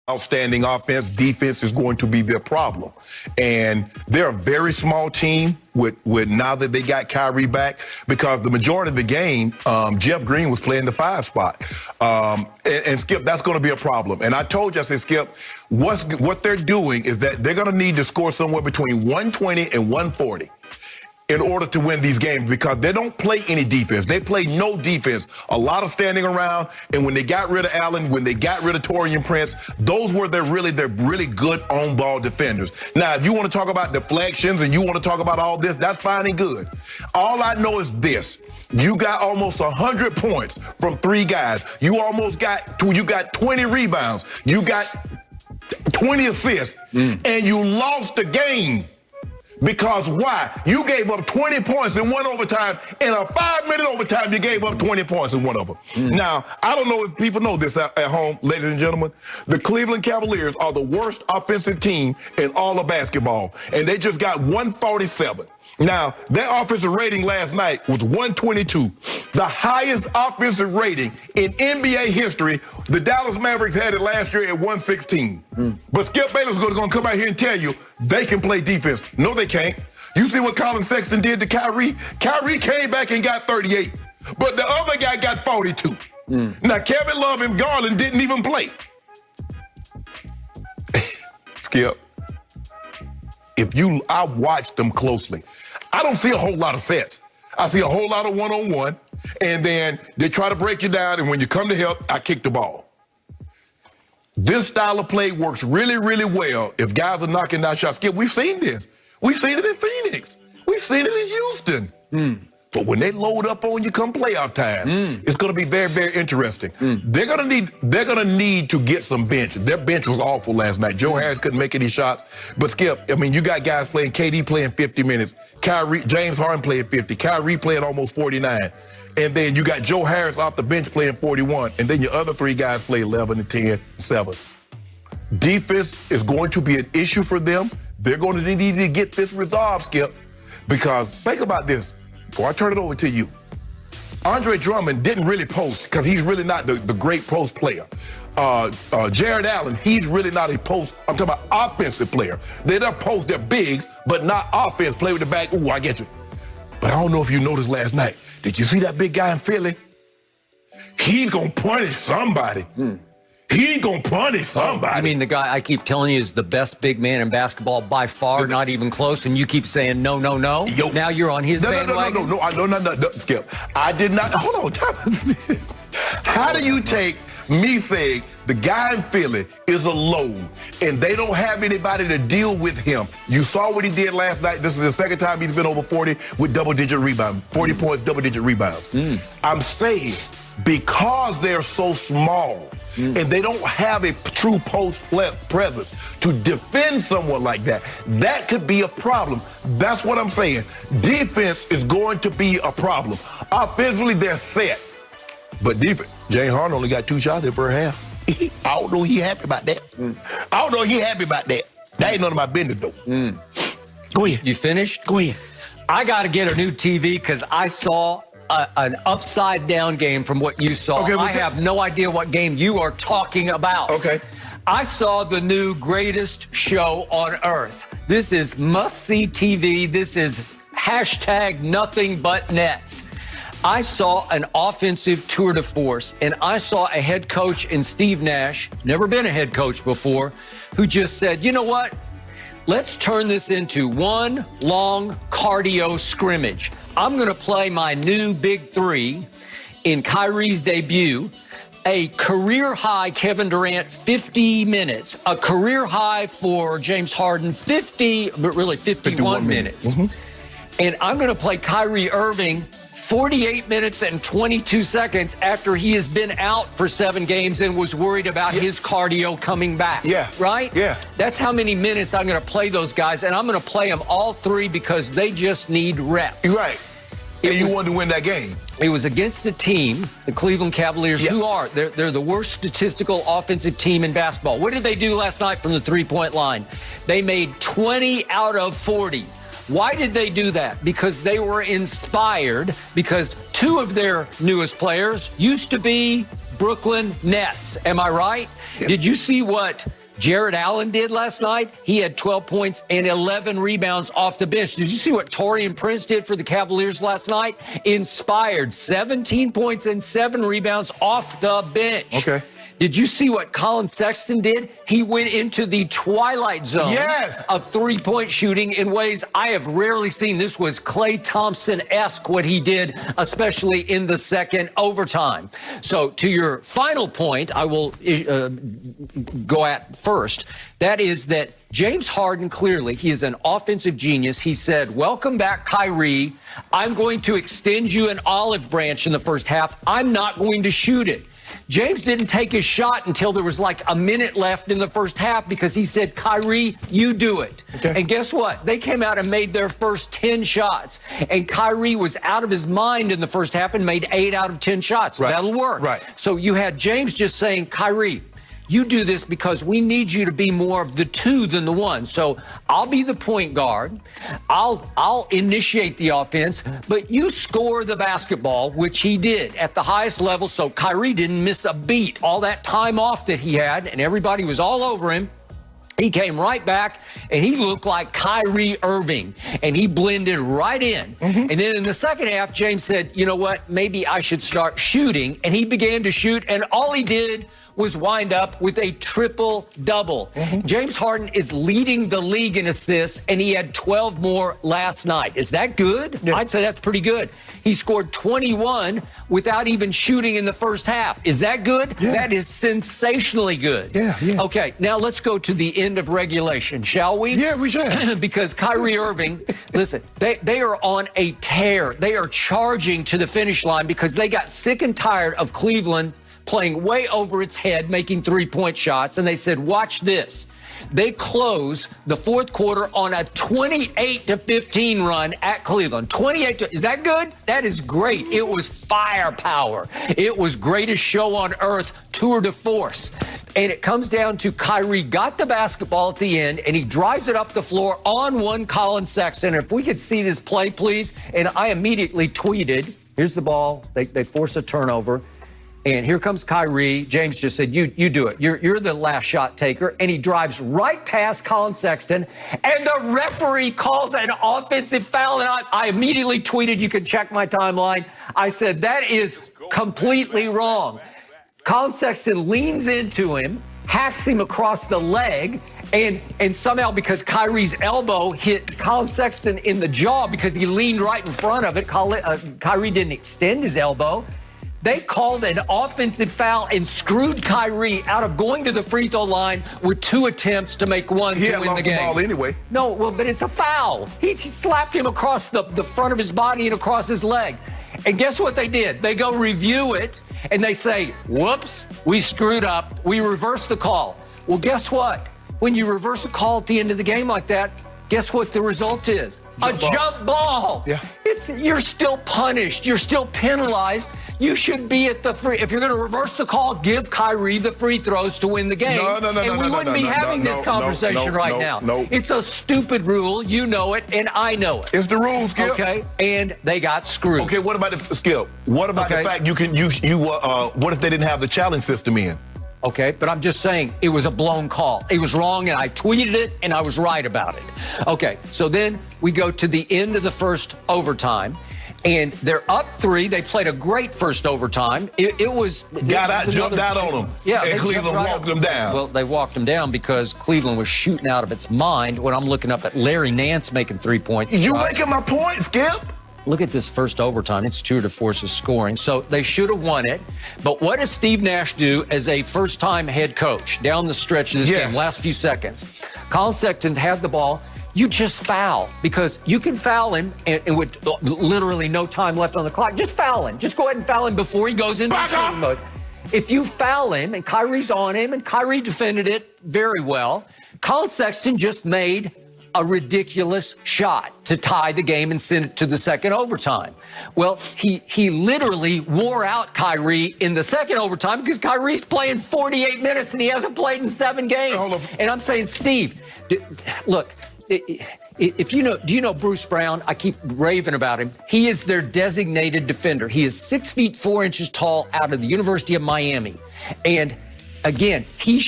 outstanding offense, defense is going to be their problem. And they're a very small team with now that they got Kyrie back, because the majority of the game, Jeff Green was playing the 5 spot. And Skip, that's going to be a problem. And I told you, I said, Skip, what they're doing is that they're going to need to score somewhere between 120 and 140. In order to win these games, because they don't play any defense. They play no defense. A lot of standing around. And when they got rid of Allen, when they got rid of Taurean Prince, those were they're really good on-ball defenders. Now, if you want to talk about deflections and you want to talk about all this, that's fine and good. All I know is this. You got almost 100 points from 3 guys. You got 20 rebounds. You got 20 assists. And you lost the game. Because why? You gave up 20 points in one overtime. In a 5-minute overtime, you gave up 20 points in one of them. Now, I don't know if people know this at home, ladies and gentlemen. The Cleveland Cavaliers are the worst offensive team in all of basketball. And they just got 147. Now, their offensive rating last night was 122. The highest offensive rating in NBA history. The Dallas Mavericks had it last year at 116. But Skip Bayless is going to come out here and tell you they can play defense. No, they can't. You see what Colin Sexton did to Kyrie? Kyrie came back and got 38. But the other guy got 42. Now, Kevin Love and Garland didn't even play. Skip, I watched them closely. I don't see a whole lot of sets. I see a whole lot of one-on-one, and then they try to break you down, and when you come to help, I kick the ball. This style of play works really, really well if guys are knocking down shots. Skip, we've seen this. We've seen it in Phoenix. We've seen it in Houston. But when they load up on you come playoff time, it's going to be very, very interesting. They're going to need to get some bench. Their bench was awful last night. Joe Harris couldn't make any shots. But Skip, I mean, you got guys playing, KD playing 50 minutes, James Harden playing 50, Kyrie playing almost 49. And then you got Joe Harris off the bench playing 41. And then your other 3 guys play 11 and 10, 7. Defense is going to be an issue for them. They're going to need to get this resolved, Skip, because think about this. Before I turn it over to you, Andre Drummond didn't really post because he's really not the great post player. Jared Allen, he's really not a post, I'm talking about offensive player. They're post, they're bigs, but not offense. Play with the back, ooh, I get you. But I don't know if you noticed last night. Did you see that big guy in Philly? He's going to punish somebody. He's going to punish somebody. I mean, the guy I keep telling you is the best big man in basketball by far, not even close, and you keep saying no, no, no. Yo, now you're on his bandwagon? No, Skip. I did not. Hold on. How do you take me saying the guy in Philly is a load and they don't have anybody to deal with him? You saw what he did last night. This is the second time he's been over 40 with double-digit rebounds. 40 points, double-digit rebounds. I'm saying because they're so small, and they don't have a true post presence to defend someone like that, that could be a problem. That's what I'm saying. Defense is going to be a problem. Offensively, they're set. But defense, James Harden only got 2 shots in the first half. I don't know he happy about that. I don't know he happy about that. That ain't none of my business, though. Go ahead. You finished? Go ahead. I got to get a new TV because I saw an upside-down game from what you saw. Okay, I have no idea what game you are talking about. Okay. I saw the new greatest show on earth. This is must-see TV. This is #NothingButNets. I saw an offensive tour de force, and I saw a head coach in Steve Nash, never been a head coach before, who just said, you know what? Let's turn this into one long cardio scrimmage. I'm going to play my new big 3 in Kyrie's debut. A career high Kevin Durant, 50 minutes. A career high for James Harden, 51 minutes. And I'm going to play Kyrie Irving 48 minutes and 22 seconds after he has been out for 7 games and was worried about his cardio coming back. Right? That's how many minutes I'm going to play those guys, and I'm going to play them all 3 because they just need reps. Right. And you wanted to win that game. It was against a team, the Cleveland Cavaliers, who are, they're the worst statistical offensive team in basketball. What did they do last night from the 3-point line? They made 20 out of 40. Why did they do that? Because they were inspired, because 2 of their newest players used to be Brooklyn Nets. Am I right? Yeah. Did you see what Jared Allen did last night? He had 12 points and 11 rebounds off the bench. Did you see what Taurean Prince did for the Cavaliers last night? Inspired, 17 points and 7 rebounds off the bench. Okay. Did you see what Colin Sexton did? He went into the twilight zone of three-point shooting in ways I have rarely seen. This was Klay Thompson-esque what he did, especially in the second overtime. So to your final point, I will go at first. That is that James Harden, clearly, he is an offensive genius. He said, welcome back, Kyrie. I'm going to extend you an olive branch in the first half. I'm not going to shoot it. James didn't take his shot until there was like a minute left in the first half because he said, Kyrie, you do it. Okay. And guess what? They came out and made their first 10 shots. And Kyrie was out of his mind in the first half and made 8 out of 10 shots. Right. That'll work. Right. So you had James just saying, Kyrie, you do this because we need you to be more of the 2 than the 1. So I'll be the point guard. I'll initiate the offense, but you score the basketball, which he did at the highest level. So Kyrie didn't miss a beat. All that time off that he had, and everybody was all over him. He came right back, and he looked like Kyrie Irving, and he blended right in. And then in the second half, James said, you know what, maybe I should start shooting. And he began to shoot, and all he did was wind up with a triple-double. James Harden is leading the league in assists, and he had 12 more last night. Is that good? Yeah. I'd say that's pretty good. He scored 21 without even shooting in the first half. Is that good? Yeah. That is sensationally good. Yeah. Okay, now let's go to the end of regulation, shall we? Yeah, we should. Because Kyrie Irving, listen, they are on a tear. They are charging to the finish line because they got sick and tired of Cleveland playing way over its head, making three-point shots, and they said, watch this. They close the fourth quarter on a 28-15 run at Cleveland. Is that good? That is great. It was firepower. It was greatest show on earth, tour de force. And it comes down to Kyrie got the basketball at the end, and he drives it up the floor on one Colin Sexton. And if we could see this play, please. And I immediately tweeted, here's the ball. They force a turnover. And here comes Kyrie. James just said, you do it. You're the last shot taker. And he drives right past Colin Sexton. And the referee calls an offensive foul. And I immediately tweeted, you can check my timeline. I said, that is completely wrong. Colin Sexton leans into him, hacks him across the leg. And somehow, because Kyrie's elbow hit Colin Sexton in the jaw because he leaned right in front of it, Kyrie didn't extend his elbow. They called an offensive foul and screwed Kyrie out of going to the free throw line with 2 attempts to make one to win the game. The ball anyway. No, well, but it's a foul. He slapped him across the front of his body and across his leg. And guess what they did? They go review it, and they say, whoops, we screwed up. We reversed the call. Well, guess what? When you reverse a call at the end of the game like that, guess what the result is? Jump ball. Yeah. You're still punished. You're still penalized. You should be at the free. If you're going to reverse the call, give Kyrie the free throws to win the game. And we wouldn't be having this conversation right now. It's a stupid rule. You know it, and I know it. It's the rules, Skip. Okay, and they got screwed. Okay, what about the Skip? What about the fact what if they didn't have the challenge system in? Okay, but I'm just saying it was a blown call. It was wrong, and I tweeted it, and I was right about it. Okay, so then we go to the end of the first overtime, and they're up 3. They played a great first overtime. Jumped out on them. Yeah, and Cleveland walked them down. Well, they walked them down because Cleveland was shooting out of its mind when I'm looking up at Larry Nance making 3-point shots. You making my point, Skip? Look at this first overtime. It's tour de force of scoring. So they should have won it. But what does Steve Nash do as a first-time head coach down the stretch of this game, last few seconds? Colin Sexton had the ball. You just foul because you can foul him and with literally no time left on the clock. Just foul him. Just go ahead and foul him before he goes into shooting mode. If you foul him and Kyrie's on him and Kyrie defended it very well, Colin Sexton just made a ridiculous shot to tie the game and send it to the second overtime. Well, he literally wore out Kyrie in the second overtime because Kyrie's playing 48 minutes and he hasn't played in 7 games. And I'm saying, Steve, look, If you know, do you know Bruce Brown? I keep raving about him. He is their designated defender. He is 6 feet 4 inches tall out of the University of Miami. And again, he